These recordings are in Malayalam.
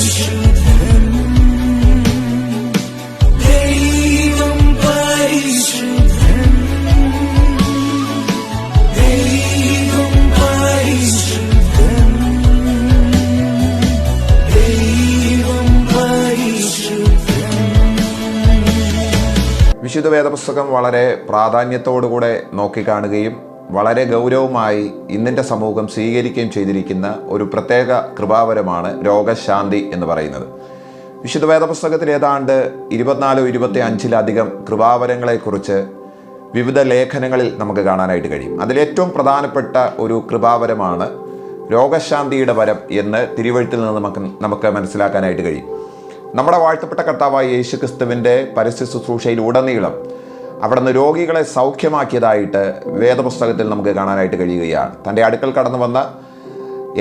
വിശുദ്ധ വേദപുസ്തകം വളരെ പ്രാധാന്യത്തോടുകൂടെ നോക്കിക്കാണുകയും വളരെ ഗൗരവമായി ഇന്നിൻ്റെ സമൂഹം സ്വീകരിക്കുകയും ചെയ്തിരിക്കുന്ന ഒരു പ്രത്യേക കൃപാവരമാണ് രോഗശാന്തി എന്ന് പറയുന്നത്. വിശുദ്ധ വേദപുസ്തകത്തിൽ ഏതാണ്ട് 24-25 കൃപാവരങ്ങളെക്കുറിച്ച് വിവിധ ലേഖനങ്ങളിൽ നമുക്ക് കാണാനായിട്ട് കഴിയും. അതിലേറ്റവും പ്രധാനപ്പെട്ട ഒരു കൃപാവരമാണ് രോഗശാന്തിയുടെ വരം എന്ന് തിരുവെഴുത്തിൽ നിന്ന് നമുക്ക് മനസ്സിലാക്കാനായിട്ട് കഴിയും. നമ്മുടെ വാഴ്ത്തപ്പെട്ട കർത്താവായ യേശുക്രിസ്തുവിൻ്റെ പരസ്യ ശുശ്രൂഷയിൽ ഉടനീളം അവിടുന്ന് രോഗികളെ സൗഖ്യമാക്കിയതായിട്ട് വേദപുസ്തകത്തിൽ നമുക്ക് കാണാനായിട്ട് കഴിയുകയാണ്. തൻ്റെ അടുക്കൽ കടന്നു വന്ന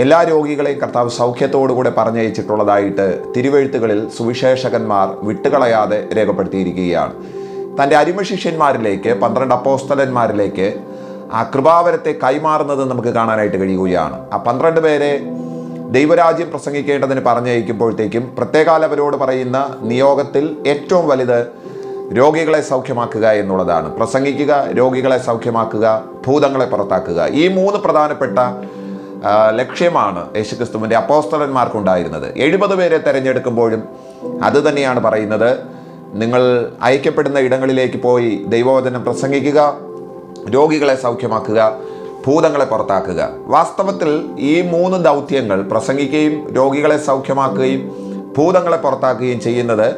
എല്ലാ രോഗികളെയും കർത്താവ് സൗഖ്യത്തോടുകൂടെ പറഞ്ഞയച്ചിട്ടുള്ളതായിട്ട് തിരുവെഴുത്തുകളിൽ സുവിശേഷകന്മാർ വിട്ടുകളയാതെ രേഖപ്പെടുത്തിയിരിക്കുകയാണ്. തൻ്റെ അരിമശിഷ്യന്മാരിലേക്ക് 12 അപ്പോസ്തലന്മാരിലേക്ക് ആ കൃപാവരത്തെ കൈമാറുന്നത് നമുക്ക് കാണാനായിട്ട് കഴിയുകയാണ്. ആ 12 പേരെ ദൈവരാജ്യം പ്രസംഗിക്കേണ്ടതിന് പറഞ്ഞയക്കുമ്പോഴത്തേക്കും പ്രത്യേകാൽ അവരോട് പറയുന്ന നിയോഗത്തിൽ ഏറ്റവും വലുത് രോഗികളെ സൗഖ്യമാക്കുക എന്നുള്ളതാണ്. പ്രസംഗിക്കുക, രോഗികളെ സൗഖ്യമാക്കുക, ഭൂതങ്ങളെ പുറത്താക്കുക. ഈ 3 പ്രധാനപ്പെട്ട ലക്ഷ്യമാണ് യേശുക്രിസ്തുവിൻ്റെ അപ്പോസ്തലന്മാർക്കുണ്ടായിരുന്നത്. 70 പേരെ തിരഞ്ഞെടുക്കുമ്പോഴും അത് തന്നെയാണ് പറയുന്നത്. നിങ്ങൾ അയക്കപ്പെടുന്ന ഇടങ്ങളിലേക്ക് പോയി ദൈവവചനം പ്രസംഗിക്കുക, രോഗികളെ സൗഖ്യമാക്കുക, ഭൂതങ്ങളെ പുറത്താക്കുക. വാസ്തവത്തിൽ ഈ 3 ദൗത്യങ്ങൾ പ്രസംഗിക്കുകയും രോഗികളെ സൗഖ്യമാക്കുകയും ഭൂതങ്ങളെ പുറത്താക്കുകയും ചെയ്യുന്നത്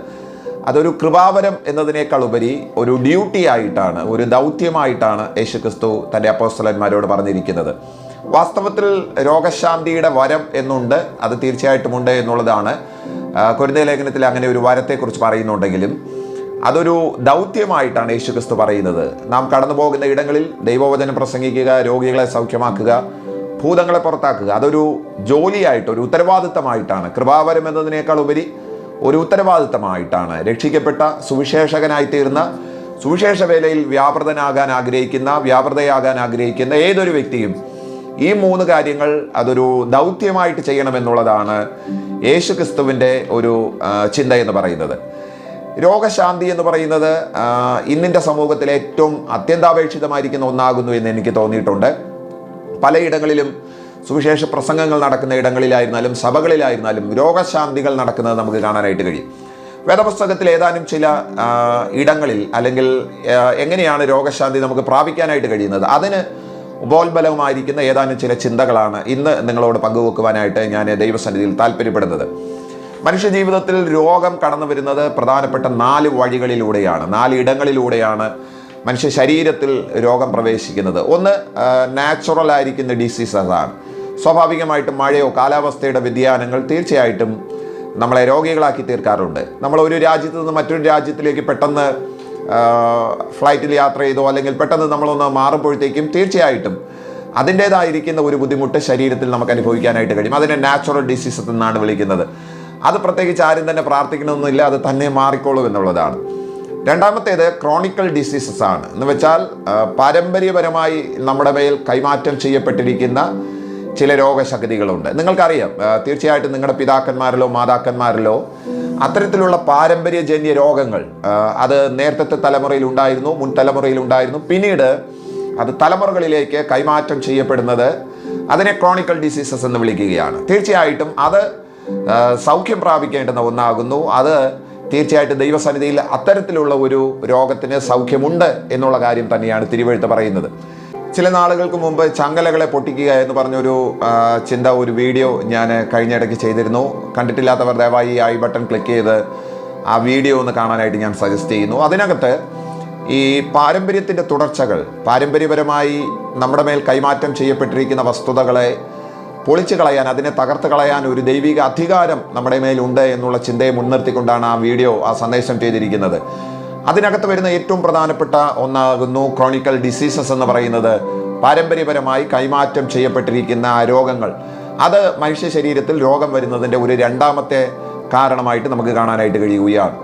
അതൊരു കൃപാവരം എന്നതിനേക്കാൾ ഉപരി ഒരു ഡ്യൂട്ടി ആയിട്ടാണ്, ഒരു ദൗത്യമായിട്ടാണ് യേശുക്രിസ്തു തൻ്റെ അപ്പോസ്തലന്മാരോട് പറഞ്ഞിരിക്കുന്നത്. വാസ്തവത്തിൽ രോഗശാന്തിയുടെ വരം എന്നുണ്ട്, അത് തീർച്ചയായിട്ടും ഉണ്ട് എന്നുള്ളതാണ്. കൊരിന്ത്യ ലേഖനത്തിൽ അങ്ങനെ ഒരു വരത്തെക്കുറിച്ച് പറയുന്നുണ്ടെങ്കിലും അതൊരു ദൗത്യമായിട്ടാണ് യേശുക്രിസ്തു പറയുന്നത്. നാം കടന്നു പോകുന്ന ഇടങ്ങളിൽ ദൈവവചനം പ്രസംഗിക്കുക, രോഗികളെ സൗഖ്യമാക്കുക, ഭൂതങ്ങളെ പുറത്താക്കുക. അതൊരു ജോലിയായിട്ട്, ഒരു ഉത്തരവാദിത്തമായിട്ടാണ്. കൃപാവരം എന്നതിനേക്കാൾ ഉപരി ഒരു ഉത്തരവാദിത്തമായിട്ടാണ് രക്ഷിക്കപ്പെട്ട സുവിശേഷകനായി തീർന്ന, സുവിശേഷ വേലയിൽ വ്യാപൃതയാകാൻ ആഗ്രഹിക്കുന്ന ഏതൊരു വ്യക്തിയും ഈ 3 കാര്യങ്ങൾ അതൊരു ദൗത്യമായിട്ട് ചെയ്യണമെന്നുള്ളതാണ് യേശുക്രിസ്തുവിൻ്റെ ഒരു ചിന്ത എന്ന് പറയുന്നത്. രോഗശാന്തി എന്ന് പറയുന്നത് ഇന്നിൻ്റെ സമൂഹത്തിലെ ഏറ്റവും അത്യന്താപേക്ഷിതമായിരിക്കുന്ന ഒന്നാകുന്നു എന്ന് എനിക്ക് തോന്നിയിട്ടുണ്ട്. പലയിടങ്ങളിലും സുവിശേഷ പ്രസംഗങ്ങൾ നടക്കുന്ന ഇടങ്ങളിലായിരുന്നാലും സഭകളിലായിരുന്നാലും രോഗശാന്തികൾ നടക്കുന്നത് നമുക്ക് കാണാനായിട്ട് കഴിയും. വേദപുസ്തകത്തിൽ ഏതാനും ചില ഇടങ്ങളിൽ അല്ലെങ്കിൽ എങ്ങനെയാണ് രോഗശാന്തി നമുക്ക് പ്രാപിക്കാനായിട്ട് കഴിയുന്നത്, അതിന് ഉപോത്ബലമായിരിക്കുന്ന ഏതാനും ചില ചിന്തകളാണ് ഇന്ന് നിങ്ങളോട് പങ്കുവെക്കുവാനായിട്ട് ഞാൻ ദൈവസന്നിധിയിൽ താല്പര്യപ്പെടുന്നത്. മനുഷ്യജീവിതത്തിൽ രോഗം കടന്നു വരുന്നത് പ്രധാനപ്പെട്ട 4 വഴികളിലൂടെയാണ്, 4 ഇടങ്ങളിലൂടെയാണ് മനുഷ്യ ശരീരത്തിൽ രോഗം പ്രവേശിക്കുന്നത്. ഒന്ന് നാച്ചുറൽ ആയിരിക്കുന്ന ഡിസീസസ് ആണ്. സ്വാഭാവികമായിട്ടും മഴയോ കാലാവസ്ഥയുടെ വ്യതിയാനങ്ങൾ തീർച്ചയായിട്ടും നമ്മളെ രോഗികളാക്കി തീർക്കാറുണ്ട്. നമ്മൾ ഒരു രാജ്യത്ത് നിന്ന് മറ്റൊരു രാജ്യത്തിലേക്ക് പെട്ടെന്ന് ഫ്ലൈറ്റിൽ യാത്ര ചെയ്തോ അല്ലെങ്കിൽ പെട്ടെന്ന് നമ്മളൊന്ന് മാറുമ്പോഴത്തേക്കും തീർച്ചയായിട്ടും അതിൻ്റേതായിരിക്കുന്ന ഒരു ബുദ്ധിമുട്ട് ശരീരത്തിൽ നമുക്ക് അനുഭവിക്കാനായിട്ട് കഴിയും. അതിനെ നാച്ചുറൽ ഡിസീസസ് എന്നാണ് വിളിക്കുന്നത്. അത് പ്രത്യേകിച്ച് ആരും തന്നെ പ്രാർത്ഥിക്കണമെന്നില്ല, അത് തന്നെ മാറിക്കോളും എന്നുള്ളതാണ്. രണ്ടാമത്തേത് ക്രോണിക്കൽ ഡിസീസസ് ആണ്. എന്ന് വെച്ചാൽ പാരമ്പര്യപരമായി നമ്മുടെ മേൽ കൈമാറ്റം ചെയ്യപ്പെട്ടിരിക്കുന്ന ചില രോഗശക്തികളുണ്ട്. നിങ്ങൾക്കറിയാം, തീർച്ചയായിട്ടും നിങ്ങളുടെ പിതാക്കന്മാരിലോ മാതാക്കന്മാരിലോ അത്തരത്തിലുള്ള പാരമ്പര്യജന്യ രോഗങ്ങൾ അത് നേരത്തെ തലമുറയിൽ ഉണ്ടായിരുന്നു, മുൻ തലമുറയിൽ ഉണ്ടായിരുന്നു. പിന്നീട് അത് തലമുറകളിലേക്ക് കൈമാറ്റം ചെയ്യപ്പെടുന്നത് അതിനെ ക്രോണിക്കൽ ഡിസീസസ് എന്ന് വിളിക്കുകയാണ്. തീർച്ചയായിട്ടും അത് സൗഖ്യം പ്രാപിക്കേണ്ടുന്ന ഒന്നാകുന്നു. അത് തീർച്ചയായിട്ടും ദൈവസന്നിധിയിൽ അത്തരത്തിലുള്ള ഒരു രോഗത്തിന് സൗഖ്യമുണ്ട് എന്നുള്ള കാര്യം തന്നെയാണ് തിരുവെഴുത്ത് പറയുന്നത്. ചില നാളുകൾക്ക് മുമ്പ് ചങ്ങലകളെ പൊട്ടിക്കുക എന്ന് പറഞ്ഞൊരു ചിന്ത, ഒരു വീഡിയോ ഞാൻ കഴിഞ്ഞിടയ്ക്ക് ചെയ്തിരുന്നു. കണ്ടിട്ടില്ലാത്തവർ ദയവായി ഈ ഐ ബട്ടൺ ക്ലിക്ക് ചെയ്ത് ആ വീഡിയോ ഒന്ന് കാണാനായിട്ട് ഞാൻ സജസ്റ്റ് ചെയ്യുന്നു. അതിനകത്ത് ഈ പാരമ്പര്യത്തിൻ്റെ തുടർച്ചകൾ, പാരമ്പര്യപരമായി നമ്മുടെ മേൽ കൈമാറ്റം ചെയ്യപ്പെട്ടിരിക്കുന്ന വസ്തുതകളെ പൊളിച്ചു കളയാൻ, അതിനെ തകർത്ത് കളയാൻ ഒരു ദൈവിക അധികാരം നമ്മുടെ മേലുണ്ട് എന്നുള്ള ചിന്തയെ മുൻനിർത്തിക്കൊണ്ടാണ് ആ വീഡിയോ, ആ സന്ദേശം ചെയ്തിരിക്കുന്നത്. അതിനകത്ത് വരുന്ന ഏറ്റവും പ്രധാനപ്പെട്ട ഒന്നാകുന്നു ക്രോണിക്കൽ ഡിസീസസ് എന്ന് പറയുന്നത്. പാരമ്പര്യപരമായി കൈമാറ്റം ചെയ്യപ്പെട്ടിരിക്കുന്ന രോഗങ്ങൾ, അത് മനുഷ്യ ശരീരത്തിൽ രോഗം വരുന്നതിൻ്റെ ഒരു രണ്ടാമത്തെ കാരണമായിട്ട് നമുക്ക് കാണാനായിട്ട് കഴിയുകയാണ്.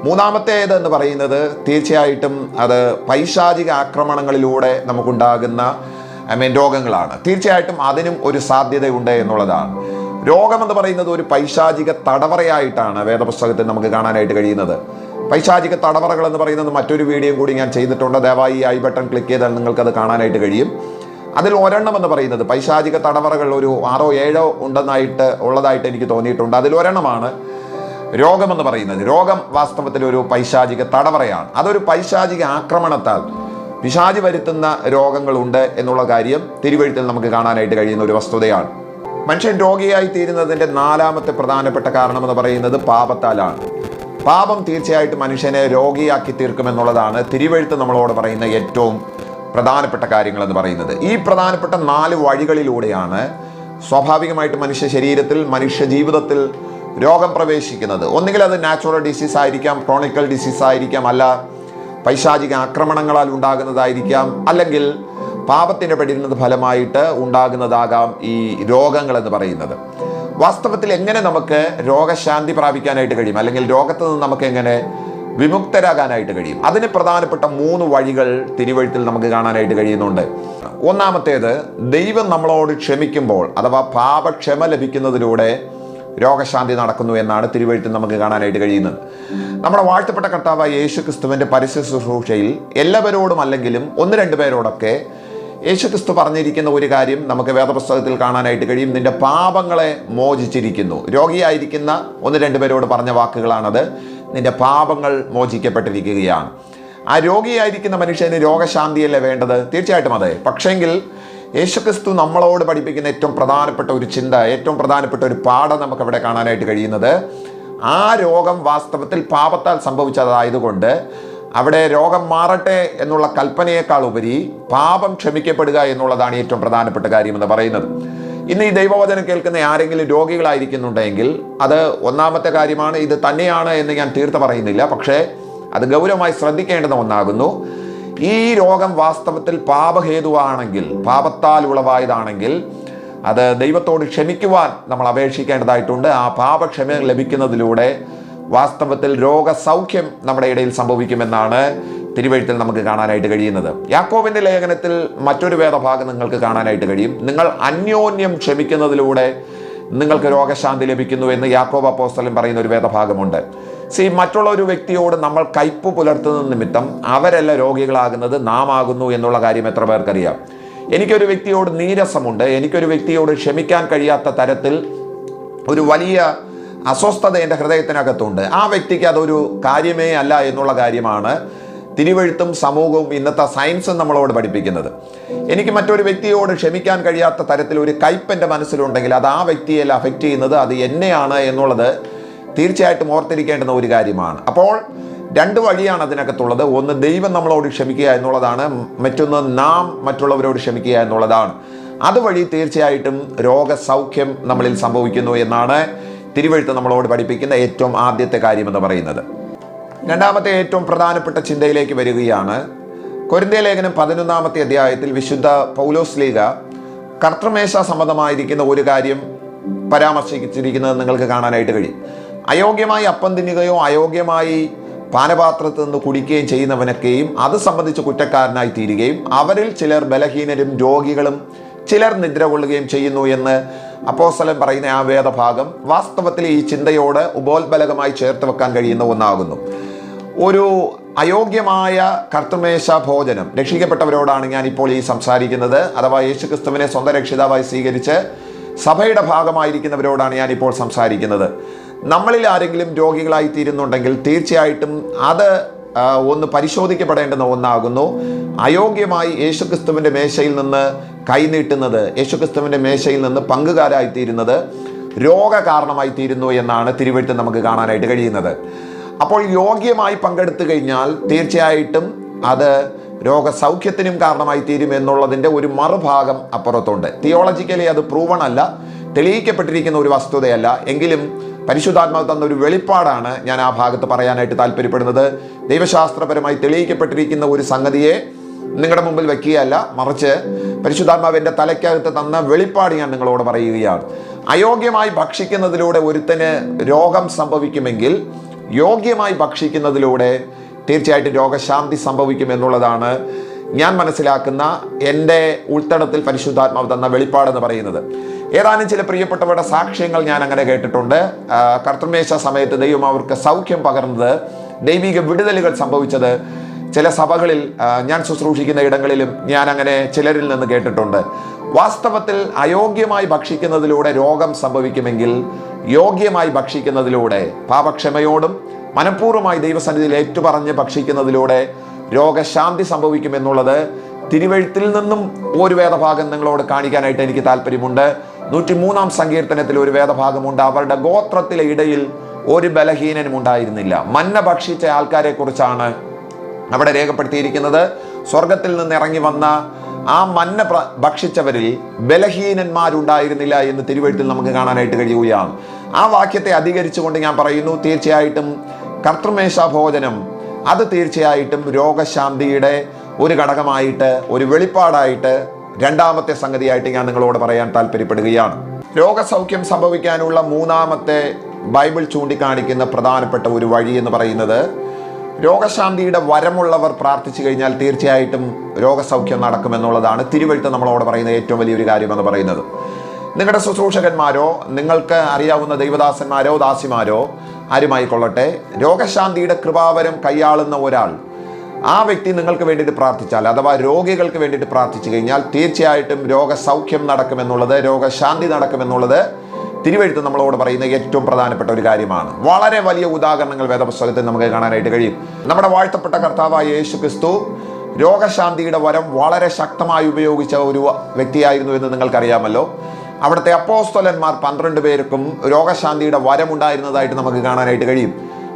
മൂന്നാമത്തേത് എന്ന് പറയുന്നത് തീർച്ചയായിട്ടും അത് പൈശാചിക ആക്രമണങ്ങളിലൂടെ നമുക്കുണ്ടാകുന്ന രോഗങ്ങളാണ്. തീർച്ചയായിട്ടും അതിനും ഒരു സാധ്യതയുണ്ട് എന്നുള്ളതാണ്. രോഗമെന്ന് പറയുന്നത് ഒരു പൈശാചിക തടവറയായിട്ടാണ് വേദപുസ്തകത്തിൽ നമുക്ക് കാണാനായിട്ട് കഴിയുന്നത്. പൈശാചിക തടവറകൾ എന്ന് പറയുന്നത് മറ്റൊരു വീഡിയോ കൂടി ഞാൻ ചെയ്തിട്ടുണ്ട്. ദയവായി ഈ ഐ ബട്ടൺ ക്ലിക്ക് ചെയ്താൽ നിങ്ങൾക്കത് കാണാനായിട്ട് കഴിയും. അതിൽ ഒരെണ്ണം എന്ന് പറയുന്നത് പൈശാചിക തടവറകൾ ഒരു 6 or 7 ഉള്ളതായിട്ട് എനിക്ക് തോന്നിയിട്ടുണ്ട്. അതിലൊരെണ്ണമാണ് രോഗമെന്ന് പറയുന്നത്. രോഗം വാസ്തവത്തിൽ ഒരു പൈശാചിക തടവറയാണ്. അതൊരു പൈശാചിക ആക്രമണത്താൽ പിശാചി വരുത്തുന്ന രോഗങ്ങളുണ്ട് എന്നുള്ള കാര്യം തിരുവെഴുത്തിൽ നമുക്ക് കാണാനായിട്ട് കഴിയുന്ന ഒരു വസ്തുതയാണ്. മനുഷ്യൻ രോഗിയായി തീരുന്നതിൻ്റെ 4ാമത്തെ പ്രധാനപ്പെട്ട കാരണമെന്ന് പറയുന്നത് പാപത്താലാണ്. പാപം തീർച്ചയായിട്ടും മനുഷ്യനെ രോഗിയാക്കി തീർക്കുമെന്നുള്ളതാണ് തിരുവെഴുത്ത് നമ്മളോട് പറയുന്ന ഏറ്റവും പ്രധാനപ്പെട്ട കാര്യങ്ങളെന്ന് പറയുന്നത്. ഈ പ്രധാനപ്പെട്ട 4 വഴികളിലൂടെയാണ് സ്വാഭാവികമായിട്ട് മനുഷ്യ ശരീരത്തിൽ, മനുഷ്യ ജീവിതത്തിൽ രോഗം പ്രവേശിക്കുന്നത്. ഒന്നുകിൽ അത് നാച്ചുറൽ ഡിസീസ് ആയിരിക്കാം, ക്രോണിക്കൽ ഡിസീസ് ആയിരിക്കാം, അല്ല പൈശാചിക ആക്രമണങ്ങളാൽ ഉണ്ടാകുന്നതായിരിക്കാം, അല്ലെങ്കിൽ പാപത്തിൻ്റെ പീഡനത്തിന്റെ ഫലമായിട്ട് ഉണ്ടാകുന്നതാകാം ഈ രോഗങ്ങൾ എന്ന് പറയുന്നത്. വാസ്തവത്തിൽ എങ്ങനെ നമുക്ക് രോഗശാന്തി പ്രാപിക്കാനായിട്ട് കഴിയും, അല്ലെങ്കിൽ രോഗത്തിൽ നിന്ന് നമുക്ക് എങ്ങനെ വിമുക്തരാകാനായിട്ട് കഴിയും? അതിന് പ്രധാനപ്പെട്ട 3 വഴികൾ തിരുവെഴുത്തിൽ നമുക്ക് കാണാനായിട്ട് കഴിയുന്നുണ്ട്. ഒന്നാമത്തേത്, ദൈവം നമ്മളോട് ക്ഷമിക്കുമ്പോൾ അഥവാ പാപക്ഷമ ലഭിക്കുന്നതിലൂടെ രോഗശാന്തി നടക്കുന്നു എന്നാണ് തിരുവെഴുത്തിൽ നമുക്ക് കാണാനായിട്ട് കഴിയുന്നത്. നമ്മുടെ വാഴ്ത്തപ്പെട്ട കർത്താവായ യേശു ക്രിസ്തുവിൻ്റെ പരസ്യ ശുശ്രൂഷയിൽ എല്ലാവരോടും അല്ലെങ്കിലും 1-2 പേരോടൊക്കെ യേശു ക്രിസ്തു പറഞ്ഞിരിക്കുന്ന ഒരു കാര്യം നമുക്ക് വേദപുസ്തകത്തിൽ കാണാനായിട്ട് കഴിയും. നിന്റെ പാപങ്ങളെ മോചിച്ചിരിക്കുന്നു. രോഗിയായിരിക്കുന്ന 1-2 പേരോട് പറഞ്ഞ വാക്കുകളാണത്. നിന്റെ പാപങ്ങൾ മോചിക്കപ്പെട്ടിരിക്കുകയാണ്. ആ രോഗിയായിരിക്കുന്ന മനുഷ്യന് രോഗശാന്തിയല്ലേ വേണ്ടത്? തീർച്ചയായിട്ടും അതെ. പക്ഷെങ്കിൽ യേശുക്രിസ്തു നമ്മളോട് പഠിപ്പിക്കുന്ന ഏറ്റവും പ്രധാനപ്പെട്ട ഒരു ചിന്ത, ഏറ്റവും പ്രധാനപ്പെട്ട ഒരു പാഠം നമുക്ക് അവിടെ കാണാനായിട്ട് കഴിയുന്നത്, ആ രോഗം വാസ്തവത്തിൽ പാപത്താൽ സംഭവിച്ചതായതുകൊണ്ട് അവിടെ രോഗം മാറട്ടെ എന്നുള്ള കൽപ്പനയേക്കാൾ ഉപരി പാപം ക്ഷമിക്കപ്പെടുക എന്നുള്ളതാണ് ഏറ്റവും പ്രധാനപ്പെട്ട കാര്യം എന്ന് പറയുന്നത്. ഇന്ന് ഈ ദൈവവചനം കേൾക്കുന്ന ആരെങ്കിലും രോഗികളായിരിക്കുന്നുണ്ടെങ്കിൽ അത് ഒന്നാമത്തെ കാര്യമാണ്. ഇത് തന്നെയാണ് എന്ന് ഞാൻ തീർത്ത് പറയുന്നില്ല, പക്ഷേ അത് ഗൗരവമായി ശ്രദ്ധിക്കേണ്ടുന്ന ഒന്നാകുന്നു. ഈ രോഗം വാസ്തവത്തിൽ പാപഹേതുവാണെങ്കിൽ, പാപത്താൽ ഉളവായതാണെങ്കിൽ അത് ദൈവത്തോട് ക്ഷമിക്കുവാൻ നമ്മൾ അപേക്ഷിക്കേണ്ടതായിട്ടുണ്ട്. ആ പാപക്ഷമ ലഭിക്കുന്നതിലൂടെ വാസ്തവത്തിൽ രോഗസൗഖ്യം നമ്മുടെ ഇടയിൽ സംഭവിക്കുമെന്നാണ് തിരുവെഴുത്തിൽ നമുക്ക് കാണാനായിട്ട് കഴിയുന്നത്. യാക്കോബിന്റെ ലേഖനത്തിൽ മറ്റൊരു വേദഭാഗം നിങ്ങൾക്ക് കാണാനായിട്ട് കഴിയും. നിങ്ങൾ അന്യോന്യം ക്ഷമിക്കുന്നതിലൂടെ നിങ്ങൾക്ക് രോഗശാന്തി ലഭിക്കുന്നു എന്ന് യാക്കോബ് അപ്പോസ്തലൻ പറയുന്ന ഒരു വേദഭാഗമുണ്ട്. മറ്റുള്ള ഒരു വ്യക്തിയോട് നമ്മൾ കയ്പ് പുലർത്തുന്ന നിമിത്തം അവരല്ല രോഗികളാകുന്നത്, നാം ആകുന്നു എന്നുള്ള കാര്യം എത്ര പേർക്കറിയാം? എനിക്കൊരു വ്യക്തിയോട് നീരസമുണ്ട്, എനിക്കൊരു വ്യക്തിയോട് ക്ഷമിക്കാൻ കഴിയാത്ത തരത്തിൽ ഒരു വലിയ അസ്വസ്ഥത എൻ്റെ ഹൃദയത്തിനകത്തുണ്ട്. ആ വ്യക്തിക്ക് അതൊരു കാര്യമേ അല്ല എന്നുള്ള കാര്യമാണ് തിരുവെഴുത്തും സമൂഹവും ഇന്നത്തെ സയൻസും നമ്മളോട് പഠിപ്പിക്കുന്നത്. എനിക്ക് മറ്റൊരു വ്യക്തിയോട് ക്ഷമിക്കാൻ കഴിയാത്ത തരത്തിൽ ഒരു കയ്പ് എൻ്റെ മനസ്സിലുണ്ടെങ്കിൽ അത് ആ വ്യക്തിയെല്ലാം അഫക്റ്റ് ചെയ്യുന്നത് അത് എന്നെയാണ് എന്നുള്ളത് തീർച്ചയായിട്ടും ഓർത്തിരിക്കേണ്ടുന്ന ഒരു കാര്യമാണ്. അപ്പോൾ 2 വഴിയാണ് അതിനകത്തുള്ളത്. ഒന്ന്, ദൈവം നമ്മളോട് ക്ഷമിക്കുക എന്നുള്ളതാണ്. മറ്റൊന്ന്, നാം മറ്റുള്ളവരോട് ക്ഷമിക്കുക എന്നുള്ളതാണ്. അതുവഴി തീർച്ചയായിട്ടും രോഗസൗഖ്യം നമ്മളിൽ സംഭവിക്കുന്നു എന്നാണ് തിരുവെഴുത്ത് നമ്മളോട് പഠിപ്പിക്കുന്ന ഏറ്റവും ആദ്യത്തെ കാര്യമെന്ന് പറയുന്നത്. രണ്ടാമത്തെ ഏറ്റവും പ്രധാനപ്പെട്ട ചിന്തയിലേക്ക് വരികയാണ്. കൊരിന്ത്യർ ലേഖനം 11-ാമത്തെ അധ്യായത്തിൽ വിശുദ്ധ പൗലോസ് ലീഗ കർത്തൃമേശ സംബന്ധമായിരിക്കുന്ന ഒരു കാര്യം പരാമർശിച്ചിരിക്കുന്നത് നിങ്ങൾക്ക് കാണാനായിട്ട് കഴിയും. അയോഗ്യമായി അപ്പം തിന്നുകയോ അയോഗ്യമായി പാനപാത്രത്തിൽ നിന്ന് കുടിക്കുകയും ചെയ്യുന്നവനൊക്കെയും അത് സംബന്ധിച്ച് കുറ്റക്കാരനായി തീരുകയും അവരിൽ ചിലർ ബലഹീനരും രോഗികളും ചിലർ നിദ്ര കൊള്ളുകയും ചെയ്യുന്നു എന്ന് അപ്പോസ്തലൻ പറയുന്ന ആ വേദഭാഗം വാസ്തവത്തിൽ ഈ ചിന്തയോട് ഉപോത്ബലകമായി ചേർത്ത് വെക്കാൻ കഴിയുന്ന ഒന്നാകുന്നു. ഒരു അയോഗ്യമായ കർത്തൃമേശ ഭോജനം രക്ഷിക്കപ്പെട്ടവരോടാണ് ഞാനിപ്പോൾ ഈ സംസാരിക്കുന്നത്. അഥവാ യേശുക്രിസ്തുവിനെ സ്വന്തം രക്ഷിതാവായി സ്വീകരിച്ച് സഭയുടെ ഭാഗമായിരിക്കുന്നവരോടാണ് ഞാനിപ്പോൾ സംസാരിക്കുന്നത്. നമ്മളിൽ ആരെങ്കിലും രോഗികളായി തീരുന്നുണ്ടെങ്കിൽ തീർച്ചയായിട്ടും അത് ഒന്ന് പരിശോധിക്കപ്പെടേണ്ടുന്ന ഒന്നാകുന്നു. അയോഗ്യമായി യേശുക്രിസ്തുവിൻ്റെ മേശയിൽ നിന്ന് കൈനീട്ടുന്നത്, യേശുക്രിസ്തുവിൻ്റെ മേശയിൽ നിന്ന് പങ്കുകാരായിത്തീരുന്നത് രോഗകാരണമായി തീരുന്നു എന്നാണ് തിരുവെഴുത്തിൽ നമുക്ക് കാണാനായിട്ട് കഴിയുന്നത്. അപ്പോൾ യോഗ്യമായി പങ്കെടുത്തു കഴിഞ്ഞാൽ തീർച്ചയായിട്ടും അത് രോഗസൗഖ്യത്തിനും കാരണമായി തീരും എന്നുള്ളതിൻ്റെ ഒരു മറുഭാഗം അപ്പുറത്തുണ്ട്. തിയോളജിക്കലി അത് പ്രൂവൺ അല്ല, തെളിയിക്കപ്പെട്ടിരിക്കുന്ന ഒരു വസ്തുതയല്ല. എങ്കിലും പരിശുദ്ധാത്മാവ് തന്ന ഒരു വെളിപ്പാടാണ് ഞാൻ ആ ഭാഗത്ത് പറയാനായിട്ട് താല്പര്യപ്പെടുന്നത്. ദൈവശാസ്ത്രപരമായി തെളിയിക്കപ്പെട്ടിരിക്കുന്ന ഒരു സംഗതിയെ നിങ്ങളുടെ മുമ്പിൽ വയ്ക്കുകയല്ല, മറിച്ച് പരിശുദ്ധാത്മാവ് എൻ്റെ തലയ്ക്കകത്ത് തന്ന വെളിപ്പാട് ഞാൻ നിങ്ങളോട് പറയുകയാണ്. അയോഗ്യമായി ഭക്ഷിക്കുന്നതിലൂടെ ഒരുത്തന് രോഗം സംഭവിക്കുമെങ്കിൽ യോഗ്യമായി ഭക്ഷിക്കുന്നതിലൂടെ തീർച്ചയായിട്ടും രോഗശാന്തി സംഭവിക്കും എന്നുള്ളതാണ് ഞാൻ മനസ്സിലാക്കുന്ന എൻ്റെ ഉൾത്തടത്തിൽ പരിശുദ്ധാത്മാവ് തന്ന വെളിപ്പാടെന്ന് പറയുന്നത്. ഏതാനും ചില പ്രിയപ്പെട്ടവരുടെ സാക്ഷ്യങ്ങൾ ഞാൻ അങ്ങനെ കേട്ടിട്ടുണ്ട്. കർത്തൃമേശ സമയത്ത് ദൈവം അവർക്ക് സൗഖ്യം പകർന്നത്, ദൈവിക വിടുതലുകൾ സംഭവിച്ചത് ചില സഭകളിൽ ഞാൻ ശുശ്രൂഷിക്കുന്ന ഇടങ്ങളിലും ഞാൻ അങ്ങനെ ചിലരിൽ നിന്ന് കേട്ടിട്ടുണ്ട്. വാസ്തവത്തിൽ അയോഗ്യമായി ഭക്ഷിക്കുന്നതിലൂടെ രോഗം സംഭവിക്കുമെങ്കിൽ യോഗ്യമായി ഭക്ഷിക്കുന്നതിലൂടെ, പാപക്ഷമയോടും മനഃപൂർവ്വമായി ദൈവസന്നിധിയിൽ ഏറ്റുപറഞ്ഞ് ഭക്ഷിക്കുന്നതിലൂടെ രോഗശാന്തി സംഭവിക്കുമെന്നുള്ളത് തിരുവെഴുത്തിൽ നിന്നും ഒരു വേദഭാഗം നിങ്ങളോട് കാണിക്കാനായിട്ട് എനിക്ക് താല്പര്യമുണ്ട്. 103-ാം സങ്കീർത്തനത്തിൽ ഒരു വേദഭാഗമുണ്ട്. അവരുടെ ഗോത്രത്തിലെ ഇടയിൽ ഒരു ബലഹീനനും ഉണ്ടായിരുന്നില്ല. മന്ന ഭക്ഷിച്ച ആൾക്കാരെ കുറിച്ചാണ് അവിടെ രേഖപ്പെടുത്തിയിരിക്കുന്നത്. സ്വർഗത്തിൽ നിന്ന് ഇറങ്ങി വന്ന ആ മന്ന ഭക്ഷിച്ചവരിൽ ബലഹീനന്മാരുണ്ടായിരുന്നില്ല എന്ന് തിരുവെഴുത്തിൽ നമുക്ക് കാണാനായിട്ട് കഴിയുകയാണ്. ആ വാക്യത്തെ അധികരിച്ചുകൊണ്ട് ഞാൻ പറയുന്നു, തീർച്ചയായിട്ടും കർത്തൃമേശ ഭോജനം അത് തീർച്ചയായിട്ടും രോഗശാന്തിയുടെ ഒരു ഘടകമായിട്ട്, ഒരു വെളിപ്പാടായിട്ട്, രണ്ടാമത്തെ സംഗതിയായിട്ട് ഞാൻ നിങ്ങളോട് പറയാൻ താല്പര്യപ്പെടുകയാണ്. രോഗസൗഖ്യം സംഭവിക്കാനുള്ള മൂന്നാമത്തെ ബൈബിൾ ചൂണ്ടിക്കാണിക്കുന്ന പ്രധാനപ്പെട്ട ഒരു വഴി എന്ന് പറയുന്നത്, രോഗശാന്തിയുടെ വരമുള്ളവർ പ്രാർത്ഥിച്ചു കഴിഞ്ഞാൽ തീർച്ചയായിട്ടും രോഗസൗഖ്യം നടക്കുമെന്നുള്ളതാണ്. തിരുവെഴുത്ത് നമ്മളോട് പറയുന്ന ഏറ്റവും വലിയൊരു കാര്യമെന്ന് പറയുന്നത്. നിങ്ങളുടെ ശുശ്രൂഷകന്മാരോ നിങ്ങൾക്ക് അറിയാവുന്ന ദൈവദാസന്മാരോ ദാസിമാരോ ആരുമായിക്കൊള്ളട്ടെ, രോഗശാന്തിയുടെ കൃപാവരം കൈയാളുന്ന ഒരാൾ, ആ വ്യക്തി നിങ്ങൾക്ക് വേണ്ടിയിട്ട് പ്രാർത്ഥിച്ചാൽ, അഥവാ രോഗികൾക്ക് വേണ്ടിയിട്ട് പ്രാർത്ഥിച്ചു കഴിഞ്ഞാൽ തീർച്ചയായിട്ടും രോഗസൗഖ്യം നടക്കുമെന്നുള്ളത്, രോഗശാന്തി നടക്കുമെന്നുള്ളത് തിരുവെഴുത്ത് നമ്മളോട് പറയുന്ന ഏറ്റവും പ്രധാനപ്പെട്ട ഒരു കാര്യമാണ്. വളരെ വലിയ ഉദാഹരണങ്ങൾ വേദപുസ്തകത്തിൽ നമുക്ക് കാണാനായിട്ട് കഴിയും. നമ്മുടെ വാഴ്ത്തപ്പെട്ട കർത്താവായ യേശു ക്രിസ്തു രോഗശാന്തിയുടെ വരം വളരെ ശക്തമായി ഉപയോഗിച്ച ഒരു വ്യക്തിയായിരുന്നു എന്ന് നിങ്ങൾക്കറിയാമല്ലോ. അവിടുത്തെ അപ്പോസ്തലന്മാർ 12 പേർക്കും രോഗശാന്തിയുടെ വരമുണ്ടായിരുന്നതായിട്ട് നമുക്ക് കാണാനായിട്ട് കഴിയും.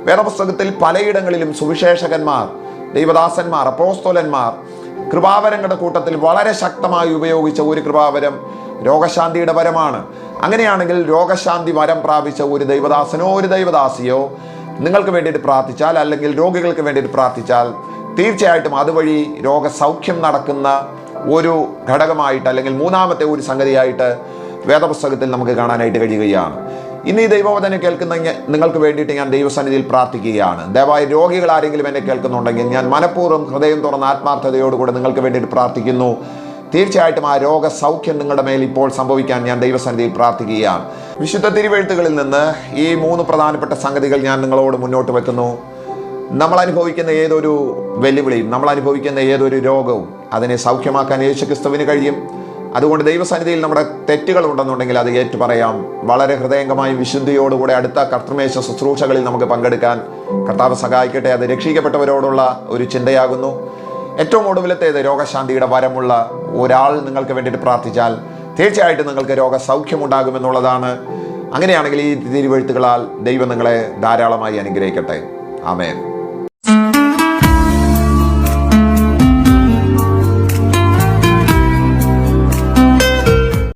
വേദപുസ്തകത്തിൽ പലയിടങ്ങളിലും സുവിശേഷകന്മാർ, ദൈവദാസന്മാർ, അപ്പോസ്തലന്മാർ കൃപാവരങ്ങളുടെ കൂട്ടത്തിൽ വളരെ ശക്തമായി ഉപയോഗിച്ച ഒരു കൃപാവരം രോഗശാന്തിയുടെ വരമാണ്. അങ്ങനെയാണെങ്കിൽ രോഗശാന്തി വരം പ്രാപിച്ച ഒരു ദൈവദാസനോ ഒരു ദൈവദാസിയോ നിങ്ങൾക്ക് വേണ്ടിയിട്ട് പ്രാർത്ഥിച്ചാൽ, അല്ലെങ്കിൽ രോഗികൾക്ക് വേണ്ടിയിട്ട് പ്രാർത്ഥിച്ചാൽ, തീർച്ചയായിട്ടും അതുവഴി രോഗസൗഖ്യം നടക്കുന്ന ഒരു ഘടകമായിട്ട്, അല്ലെങ്കിൽ മൂന്നാമത്തെ ഒരു സംഗതിയായിട്ട് വേദപുസ്തകത്തിൽ നമുക്ക് കാണാനായിട്ട് കഴിയുകയാണ്. ഇന്ന് ഈ ദൈവവചനം കേൾക്കുന്ന നിങ്ങൾക്ക് വേണ്ടിയിട്ട് ഞാൻ ദൈവസന്നിധിയിൽ പ്രാർത്ഥിക്കുകയാണ്. ദയവായി രോഗികൾ ആരെങ്കിലും എന്നെ കേൾക്കുന്നുണ്ടെങ്കിൽ ഞാൻ മനഃപൂർവ്വം ഹൃദയം തുറന്ന ആത്മാർത്ഥതയോടുകൂടെ നിങ്ങൾക്ക് വേണ്ടിയിട്ട് പ്രാർത്ഥിക്കുന്നു. തീർച്ചയായിട്ടും ആ രോഗസൗഖ്യം നിങ്ങളുടെ മേൽ ഇപ്പോൾ സംഭവിക്കാൻ ഞാൻ ദൈവസന്നിധിയിൽ പ്രാർത്ഥിക്കുകയാണ്. വിശുദ്ധ തിരുവെഴുത്തുകളിൽ നിന്ന് ഈ 3 പ്രധാനപ്പെട്ട സംഗതികൾ ഞാൻ നിങ്ങളോട് മുന്നോട്ട് വെക്കുന്നു. നമ്മൾ അനുഭവിക്കുന്ന ഏതൊരു വെല്ലുവിളിയും, നമ്മൾ അനുഭവിക്കുന്ന ഏതൊരു രോഗവും അതിനെ സൗഖ്യമാക്കാൻ യേശുക്രിസ്തുവിന് കഴിയും. അതുകൊണ്ട് ദൈവസന്നിധിയിൽ നമ്മുടെ തെറ്റുകൾ ഉണ്ടെന്നുണ്ടെങ്കിൽ അത് ഏറ്റു പറയാം. വളരെ ഹൃദയംഗമായും വിശുദ്ധിയോടുകൂടെ അടുത്ത കർത്തൃമേശ ശുശ്രൂഷകളിൽ നമുക്ക് പങ്കെടുക്കാൻ കർത്താവ് സഹായിക്കട്ടെ. അത് രക്ഷിക്കപ്പെട്ടവരോടുള്ള ഒരു ചിന്തയാകുന്നു. ഏറ്റവും ഒടുവിലത്തേത്, രോഗശാന്തിയുടെ വരമുള്ള ഒരാൾ നിങ്ങൾക്ക് വേണ്ടിയിട്ട് പ്രാർത്ഥിച്ചാൽ തീർച്ചയായിട്ടും നിങ്ങൾക്ക് രോഗസൗഖ്യമുണ്ടാകുമെന്നുള്ളതാണ്. അങ്ങനെയാണെങ്കിൽ ഈ തിരുവെഴുത്തുകളാൽ ദൈവം നിങ്ങളെ ധാരാളമായി അനുഗ്രഹിക്കട്ടെ. ആമേൻ.